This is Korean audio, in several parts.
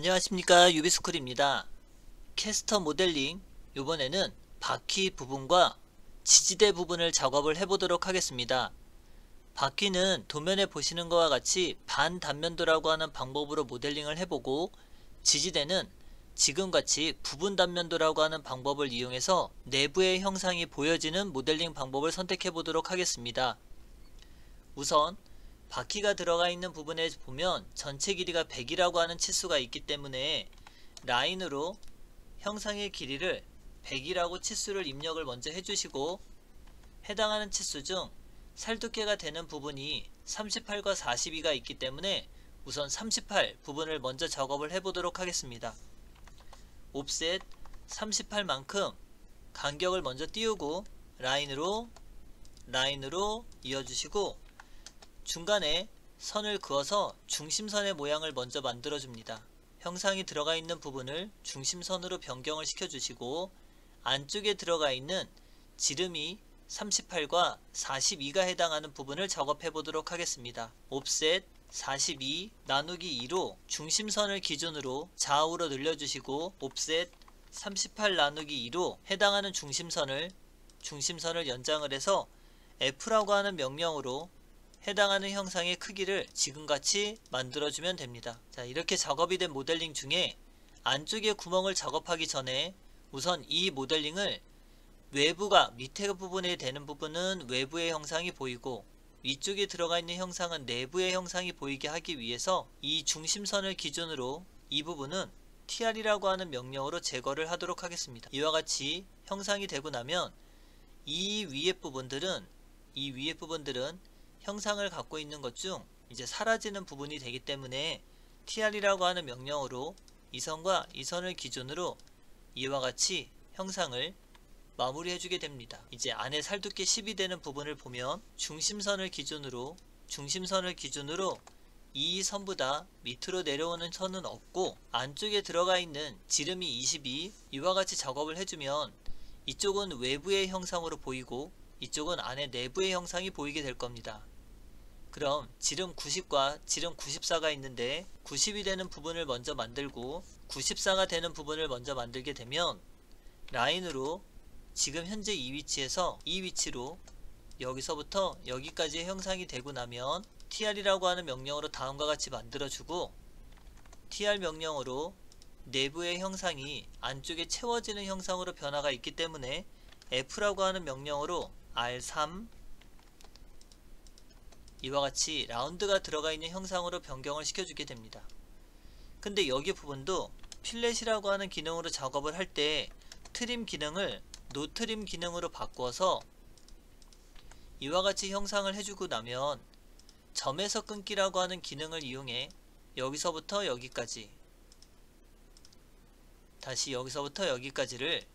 안녕하십니까, 유비스쿨입니다. 캐스터 모델링, 이번에는 바퀴 부분과 지지대 부분을 작업을 해보도록 하겠습니다. 바퀴는 도면에 보시는 것과 같이 반단면도라고 하는 방법으로 모델링을 해보고, 지지대는 지금같이 부분 단면도라고 하는 방법을 이용해서 내부의 형상이 보여지는 모델링 방법을 선택해 보도록 하겠습니다. 우선 바퀴가 들어가 있는 부분에 보면 전체 길이가 100이라고 하는 치수가 있기 때문에 라인으로 형상의 길이를 100이라고 치수를 입력을 먼저 해주시고, 해당하는 치수 중 살두께가 되는 부분이 38과 42가 있기 때문에 우선 38 부분을 먼저 작업을 해보도록 하겠습니다. 옵셋 38만큼 간격을 먼저 띄우고 라인으로 이어주시고, 중간에 선을 그어서 중심선의 모양을 먼저 만들어 줍니다. 형상이 들어가 있는 부분을 중심선으로 변경을 시켜 주시고, 안쪽에 들어가 있는 지름이 38과 42가 해당하는 부분을 작업해 보도록 하겠습니다. 옵셋 42 나누기 2로 중심선을 기준으로 좌우로 늘려주시고, 옵셋 38 나누기 2로 해당하는 중심선을 연장을 해서 F라고 하는 명령으로 해당하는 형상의 크기를 지금같이 만들어주면 됩니다. 자, 이렇게 작업이 된 모델링 중에 안쪽에 구멍을 작업하기 전에 우선 이 모델링을 외부가 밑에 부분에 되는 부분은 외부의 형상이 보이고, 위쪽에 들어가 있는 형상은 내부의 형상이 보이게 하기 위해서 이 중심선을 기준으로 이 부분은 TR이라고 하는 명령으로 제거를 하도록 하겠습니다. 이와 같이 형상이 되고 나면 이 위에 부분들은 형상을 갖고 있는 것 중 이제 사라지는 부분이 되기 때문에 TR이라고 하는 명령으로 이 선과 이 선을 기준으로 이와 같이 형상을 마무리해 주게 됩니다. 이제 안에 살두께 10이 되는 부분을 보면 중심선을 기준으로 이 선보다 밑으로 내려오는 선은 없고, 안쪽에 들어가 있는 지름이 20이 이와 같이 작업을 해주면 이쪽은 외부의 형상으로 보이고 이쪽은 안에 내부의 형상이 보이게 될 겁니다. 그럼 지름 90과 지름 94가 있는데 90이 되는 부분을 먼저 만들고 94가 되는 부분을 먼저 만들게 되면 라인으로 지금 현재 이 위치에서 이 위치로 여기서부터 여기까지의 형상이 되고 나면 TR이라고 하는 명령으로 다음과 같이 만들어주고, TR 명령으로 내부의 형상이 안쪽에 채워지는 형상으로 변화가 있기 때문에 F라고 하는 명령으로 R3 이와 같이 라운드가 들어가 있는 형상으로 변경을 시켜주게 됩니다. 근데 여기 부분도 필렛이라고 하는 기능으로 작업을 할 때 트림 기능을 노트림 기능으로 바꿔서 이와 같이 형상을 해주고 나면 점에서 끊기라고 하는 기능을 이용해 여기서부터 여기까지, 다시 여기서부터 여기까지를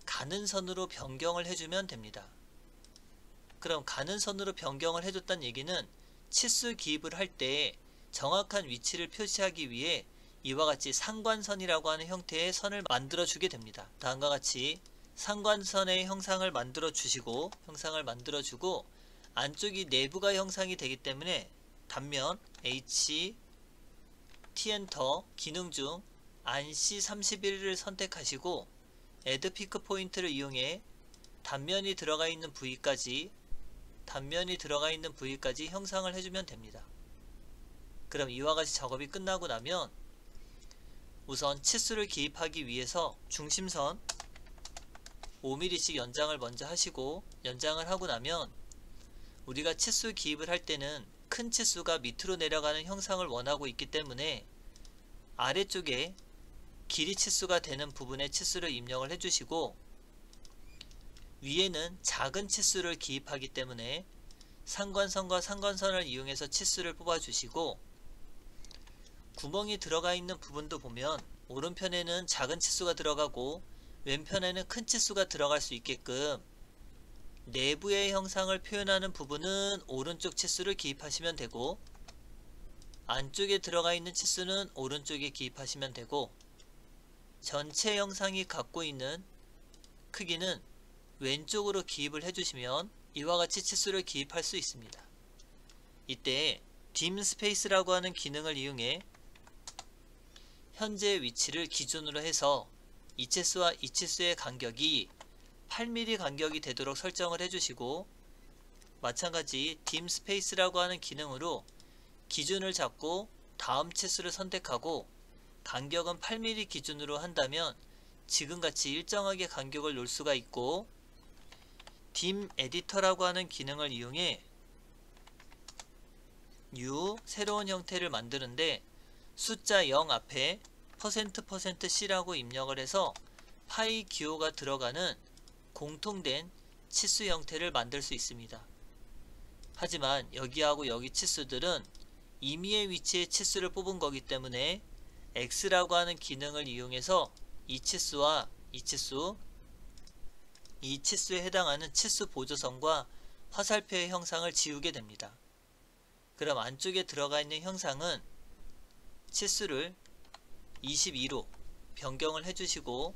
가는 선으로 변경을 해주면 됩니다. 그럼 가는 선으로 변경을 해줬다는 얘기는 치수 기입을 할 때 정확한 위치를 표시하기 위해 이와 같이 상관선이라고 하는 형태의 선을 만들어 주게 됩니다. 다음과 같이 상관선의 형상을 만들어 주고, 안쪽이 내부가 형상이 되기 때문에 단면 H T 엔터 기능 중 안시 31을 선택하시고 Add 피크 포인트를 이용해 단면이 들어가 있는 부위까지 형상을 해주면 됩니다. 그럼 이와 같이 작업이 끝나고 나면 우선 치수를 기입하기 위해서 중심선 5mm씩 연장을 먼저 하시고, 연장을 하고 나면 우리가 치수 기입을 할 때는 큰 치수가 밑으로 내려가는 형상을 원하고 있기 때문에 아래쪽에 길이 치수가 되는 부분에 치수를 입력을 해주시고, 위에는 작은 치수를 기입하기 때문에 상관선과 상관선을 이용해서 치수를 뽑아주시고, 구멍이 들어가 있는 부분도 보면 오른편에는 작은 치수가 들어가고 왼편에는 큰 치수가 들어갈 수 있게끔 내부의 형상을 표현하는 부분은 오른쪽 치수를 기입하시면 되고, 안쪽에 들어가 있는 치수는 오른쪽에 기입하시면 되고, 전체 형상이 갖고 있는 크기는 왼쪽으로 기입을 해주시면 이와 같이 치수를 기입할 수 있습니다. 이때 dim 스페이스라고 하는 기능을 이용해 현재 위치를 기준으로 해서 이 치수와 이 치수의 간격이 8mm 간격이 되도록 설정을 해주시고, 마찬가지 dim space라고 하는 기능으로 기준을 잡고 다음 치수를 선택하고 간격은 8mm 기준으로 한다면 지금같이 일정하게 간격을 놓을 수가 있고, dim 에디터라고 하는 기능을 이용해 new 새로운 형태를 만드는데 숫자 0 앞에 %%C라고 입력을 해서 파이 기호가 들어가는 공통된 치수 형태를 만들 수 있습니다. 하지만 여기하고 여기 치수들은 임의의 위치의 치수를 뽑은 거기 때문에 X라고 하는 기능을 이용해서 이 치수와 이 치수, 이 치수에 해당하는 치수 보조선과 화살표의 형상을 지우게 됩니다. 그럼 안쪽에 들어가 있는 형상은 치수를 22로 변경을 해주시고,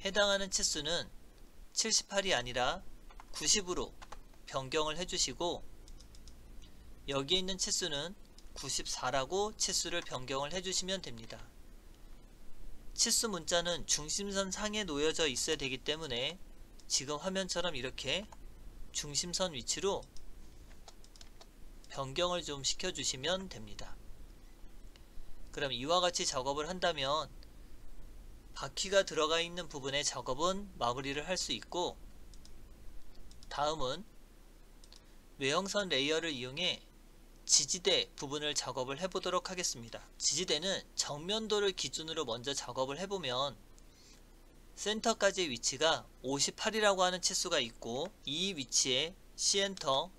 해당하는 치수는 78이 아니라 90으로 변경을 해주시고, 여기에 있는 치수는 94라고 치수를 변경을 해주시면 됩니다. 치수 문자는 중심선 상에 놓여져 있어야 되기 때문에 지금 화면처럼 이렇게 중심선 위치로 변경을 좀 시켜주시면 됩니다. 그럼 이와 같이 작업을 한다면 바퀴가 들어가 있는 부분의 작업은 마무리를 할 수 있고, 다음은 외형선 레이어를 이용해 지지대 부분을 작업을 해보도록 하겠습니다. 지지대는 정면도를 기준으로 먼저 작업을 해보면 센터까지의 위치가 58이라고 하는 치수가 있고, 이 위치에 C엔터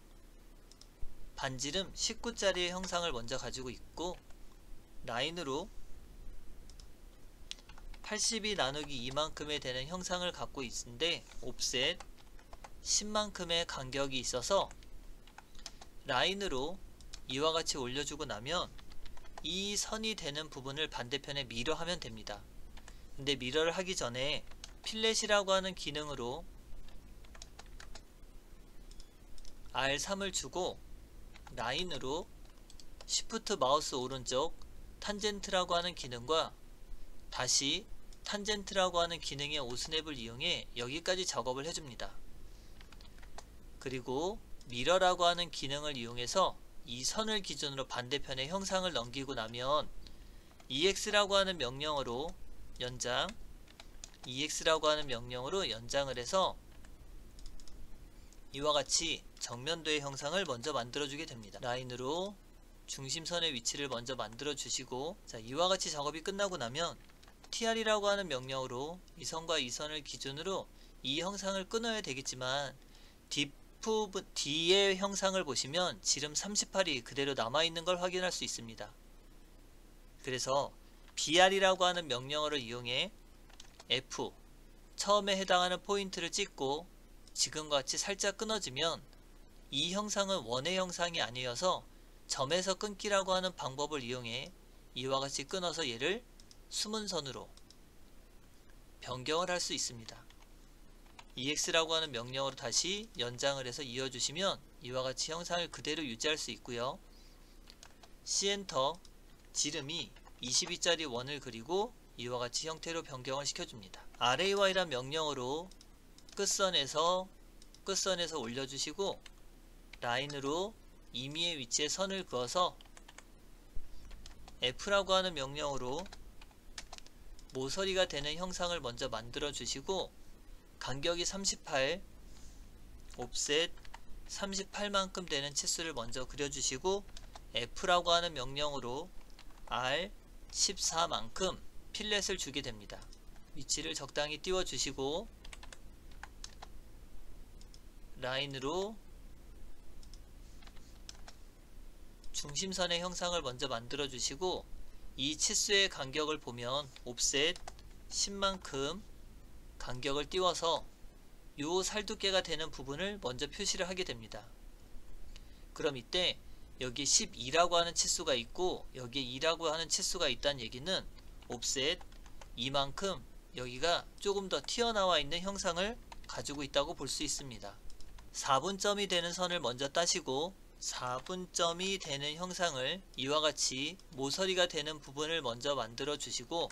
반지름 19짜리의 형상을 먼저 가지고 있고, 라인으로 82 나누기 2만큼의 되는 형상을 갖고 있는데 옵셋 10만큼의 간격이 있어서 라인으로 이와 같이 올려주고 나면 이 선이 되는 부분을 반대편에 미러하면 됩니다. 근데 미러를 하기 전에 필렛이라고 하는 기능으로 R3을 주고 라인으로 Shift 마우스 오른쪽 탄젠트라고 하는 기능과 다시 탄젠트라고 하는 기능의 오스냅을 이용해 여기까지 작업을 해줍니다. 그리고 미러라고 하는 기능을 이용해서 이 선을 기준으로 반대편에 형상을 넘기고 나면 EX라고 하는 명령으로 연장, EX라고 하는 명령으로 연장을 해서 이와 같이 정면도의 형상을 먼저 만들어주게 됩니다. 라인으로 중심선의 위치를 먼저 만들어 주시고, 자, 이와 같이 작업이 끝나고 나면 TR이라고 하는 명령으로 이 선과 이 선을 기준으로 이 형상을 끊어야 되겠지만 D의 형상을 보시면 지름 38이 그대로 남아있는 걸 확인할 수 있습니다. 그래서 BR이라고 하는 명령어를 이용해 F 처음에 해당하는 포인트를 찍고 지금과 같이 살짝 끊어지면 이 형상은 원의 형상이 아니어서 점에서 끊기라고 하는 방법을 이용해 이와 같이 끊어서 얘를 숨은선으로 변경을 할 수 있습니다. EX라고 하는 명령으로 다시 연장을 해서 이어주시면 이와 같이 형상을 그대로 유지할 수 있고요. C엔터 지름이 22짜리 원을 그리고 이와 같이 형태로 변경을 시켜줍니다. RAY란 명령으로 끝선에서 올려주시고 라인으로 임의의 위치에 선을 그어서 F라고 하는 명령으로 모서리가 되는 형상을 먼저 만들어 주시고 간격이 38, 옵셋 38만큼 되는 치수를 먼저 그려주시고 F라고 하는 명령으로 R 14만큼 필렛을 주게 됩니다. 위치를 적당히 띄워주시고 라인으로 중심선의 형상을 먼저 만들어 주시고 이 치수의 간격을 보면 옵셋 10만큼 간격을 띄워서 요 살두께가 되는 부분을 먼저 표시를 하게 됩니다. 그럼 이때 여기 12라고 하는 치수가 있고 여기에 2라고 하는 치수가 있다는 얘기는 옵셋 이만큼 여기가 조금 더 튀어나와 있는 형상을 가지고 있다고 볼 수 있습니다. 4분점이 되는 선을 먼저 따시고 4분점이 되는 형상을 이와 같이 모서리가 되는 부분을 먼저 만들어 주시고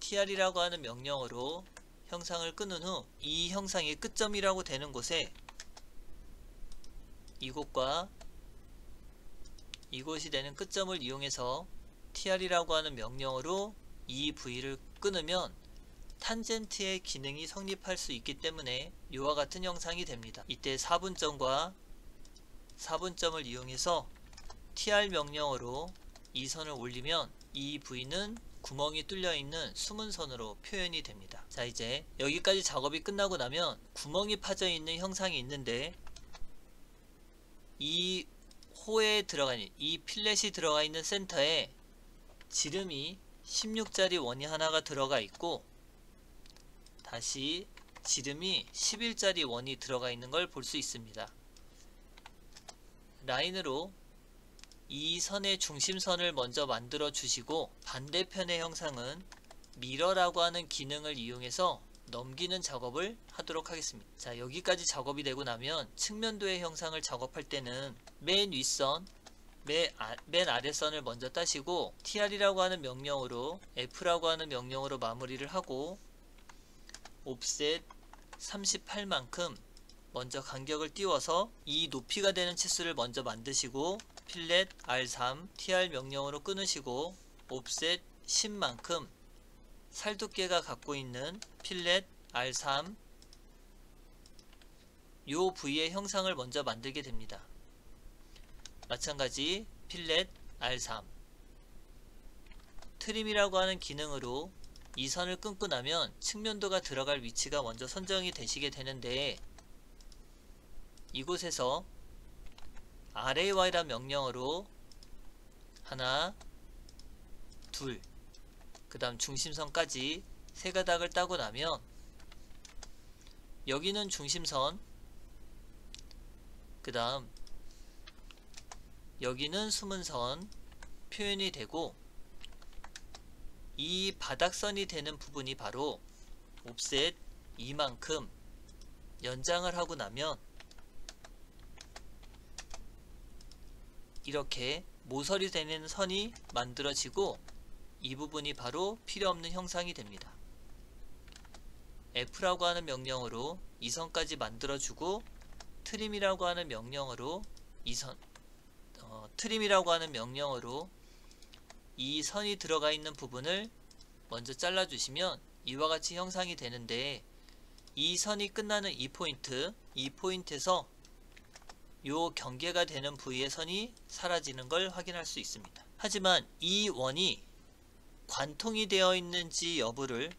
tr이라고 하는 명령어로 형상을 끄는 후 이 형상이 끝점이라고 되는 곳에 이곳과 이곳이 되는 끝점을 이용해서 tr이라고 하는 명령어로 이 부위를 끊으면 탄젠트의 기능이 성립할 수 있기 때문에 이와 같은 형상이 됩니다. 이때 4분점과 4분점을 이용해서 tr 명령어로 이 선을 올리면 이 부위는 구멍이 뚫려 있는 숨은 선으로 표현이 됩니다. 자, 이제 여기까지 작업이 끝나고 나면 구멍이 파져 있는 형상이 있는데 이 호에 들어가 있는 이 필렛이 들어가 있는 센터에 지름이 16짜리 원이 하나가 들어가 있고 다시 지름이 11짜리 원이 들어가 있는 걸 볼 수 있습니다. 라인으로 이 선의 중심선을 먼저 만들어 주시고 반대편의 형상은 미러라고 하는 기능을 이용해서 넘기는 작업을 하도록 하겠습니다. 자, 여기까지 작업이 되고 나면 측면도의 형상을 작업할 때는 맨 윗선, 맨 아랫선을 먼저 따시고 tr이라고 하는 명령어로 f라고 하는 명령어로 마무리를 하고 옵셋 38만큼 먼저 간격을 띄워서 이 높이가 되는 치수를 먼저 만드시고 필렛 R3 TR 명령으로 끊으시고 옵셋 10만큼 살두께가 갖고 있는 필렛 R3 요 부위의 형상을 먼저 만들게 됩니다. 마찬가지 필렛 R3 트림이라고 하는 기능으로 이 선을 끊고 나면 측면도가 들어갈 위치가 먼저 선정이 되시게 되는데 이곳에서 RAY라는 명령어로 하나, 둘, 그 다음 중심선까지 세 가닥을 따고 나면 여기는 중심선, 그 다음 여기는 숨은선 표현이 되고 이 바닥선이 되는 부분이 바로 옵셋 2만큼 연장을 하고 나면 이렇게 모서리 되는 선이 만들어지고 이 부분이 바로 필요없는 형상이 됩니다. F라고 하는 명령어로 이 선까지 만들어주고 트림이라고 하는 명령어로 트림이라고 하는 명령어로 이 선이 들어가 있는 부분을 먼저 잘라주시면 이와 같이 형상이 되는데 이 선이 끝나는 이 포인트에서 요 경계가 되는 부위의 선이 사라지는 걸 확인할 수 있습니다. 하지만 이 원이 관통이 되어 있는지 여부를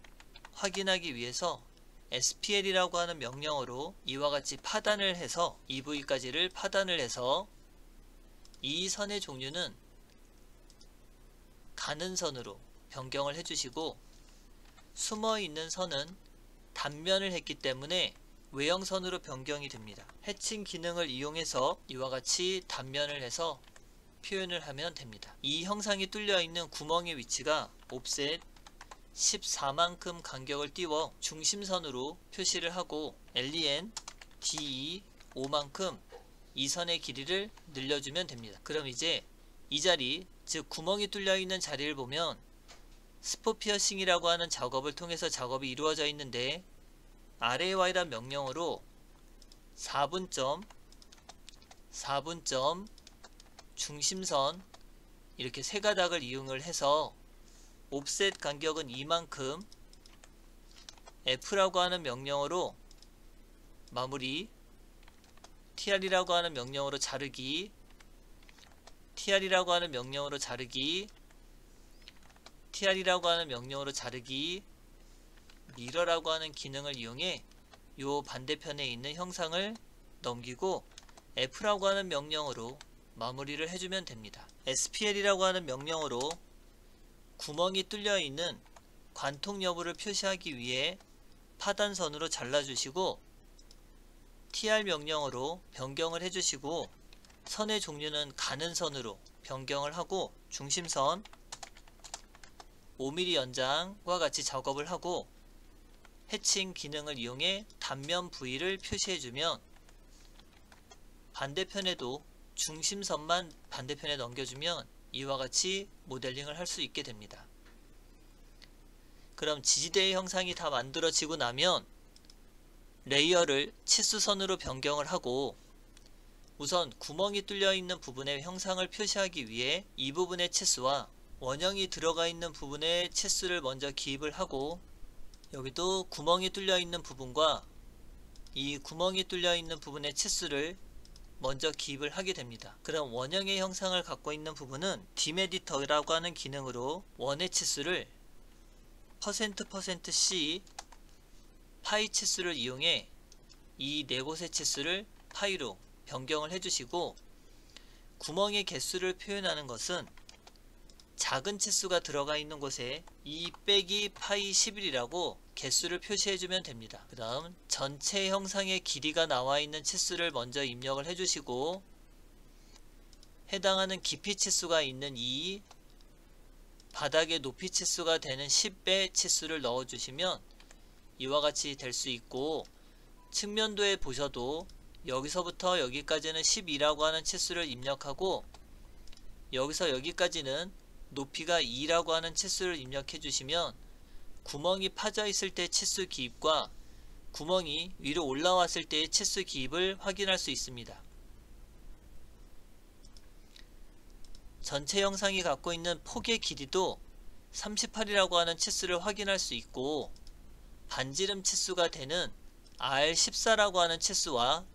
확인하기 위해서 SPL이라고 하는 명령어로 이와 같이 파단을 해서 이 부위까지를 파단을 해서 이 선의 종류는 가는 선으로 변경을 해주시고 숨어있는 선은 단면을 했기 때문에 외형선으로 변경이 됩니다. 해칭 기능을 이용해서 이와 같이 단면을 해서 표현을 하면 됩니다. 이 형상이 뚫려 있는 구멍의 위치가 옵셋 14만큼 간격을 띄워 중심선으로 표시를 하고 LEN DE 5만큼 이 선의 길이를 늘려주면 됩니다. 그럼 이제 이 자리, 즉 구멍이 뚫려 있는 자리를 보면 스포 피어싱이라고 하는 작업을 통해서 작업이 이루어져 있는데 RAY란 명령어로 4분점 중심선 이렇게 세 가닥을 이용을 해서 옵셋 간격은 이만큼 F라고 하는 명령어로 마무리 TR이라고 하는 명령어로 자르기 TR이라고 하는 명령어로 자르기 TR이라고 하는 명령어로 자르기 미러라고 하는 기능을 이용해 요 반대편에 있는 형상을 넘기고 F라고 하는 명령어로 마무리를 해주면 됩니다. SPL이라고 하는 명령어로 구멍이 뚫려 있는 관통 여부를 표시하기 위해 파단선으로 잘라주시고 TR 명령어로 변경을 해주시고 선의 종류는 가는 선으로 변경을 하고 중심선 5mm 연장과 같이 작업을 하고 해칭 기능을 이용해 단면 부위를 표시해주면 반대편에도 중심선만 반대편에 넘겨주면 이와 같이 모델링을 할 수 있게 됩니다. 그럼 지지대의 형상이 다 만들어지고 나면 레이어를 치수선으로 변경을 하고, 우선 구멍이 뚫려 있는 부분의 형상을 표시하기 위해 이 부분의 치수와 원형이 들어가 있는 부분의 치수를 먼저 기입을 하고, 여기도 구멍이 뚫려 있는 부분과 이 구멍이 뚫려 있는 부분의 치수를 먼저 기입을 하게 됩니다. 그럼 원형의 형상을 갖고 있는 부분은 디메디터라고 하는 기능으로 원의 치수를 %%C 파이 치수를 이용해 이 네 곳의 치수를 파이로 변경을 해주시고, 구멍의 개수를 표현하는 것은 작은 치수가 들어가 있는 곳에 2 빼기 파이 11이라고 개수를 표시해주면 됩니다. 그 다음 전체 형상의 길이가 나와 있는 치수를 먼저 입력을 해주시고, 해당하는 깊이 치수가 있는 이 바닥의 높이 치수가 되는 10배 치수를 넣어주시면 이와 같이 될 수 있고, 측면도에 보셔도 여기서부터 여기까지는 12라고 하는 치수를 입력하고, 여기서 여기까지는 높이가 2라고 하는 치수를 입력해 주시면 구멍이 파져 있을 때 치수 기입과 구멍이 위로 올라왔을 때의 치수 기입을 확인할 수 있습니다. 전체 형상이 갖고 있는 폭의 길이도 38이라고 하는 치수를 확인할 수 있고, 반지름 치수가 되는 R14라고 하는 치수와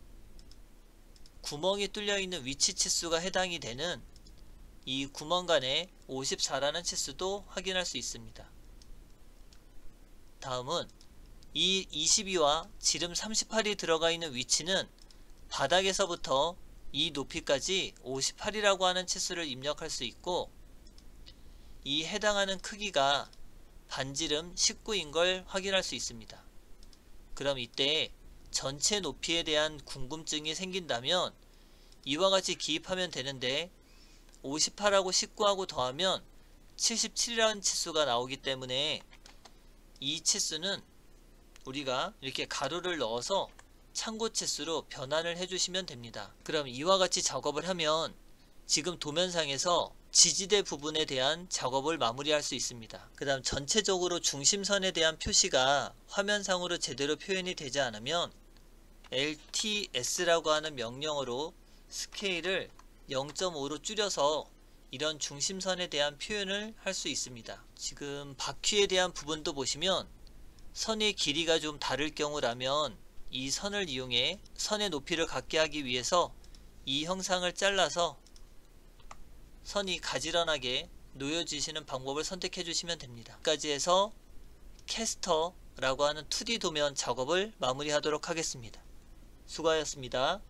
구멍이 뚫려 있는 위치 치수가 해당이 되는 이 구멍 간의 54라는 치수도 확인할 수 있습니다. 다음은 이 22와 지름 38이 들어가 있는 위치는 바닥에서부터 이 높이까지 58이라고 하는 치수를 입력할 수 있고, 이 해당하는 크기가 반지름 19인 걸 확인할 수 있습니다. 그럼 이때 전체 높이에 대한 궁금증이 생긴다면 이와 같이 기입하면 되는데, 58하고 19하고 더하면 77이라는 치수가 나오기 때문에 이 치수는 우리가 이렇게 가로를 넣어서 참고 치수로 변환을 해주시면 됩니다. 그럼 이와 같이 작업을 하면 지금 도면상에서 지지대 부분에 대한 작업을 마무리할 수 있습니다. 그 다음 전체적으로 중심선에 대한 표시가 화면상으로 제대로 표현이 되지 않으면 LTS라고 하는 명령어로 스케일을 0.5로 줄여서 이런 중심선에 대한 표현을 할 수 있습니다. 지금 바퀴에 대한 부분도 보시면 선의 길이가 좀 다를 경우라면 이 선을 이용해 선의 높이를 같게 하기 위해서 이 형상을 잘라서 선이 가지런하게 놓여지시는 방법을 선택해 주시면 됩니다. 여기까지 해서 캐스터라고 하는 2D 도면 작업을 마무리하도록 하겠습니다. 수고하셨습니다.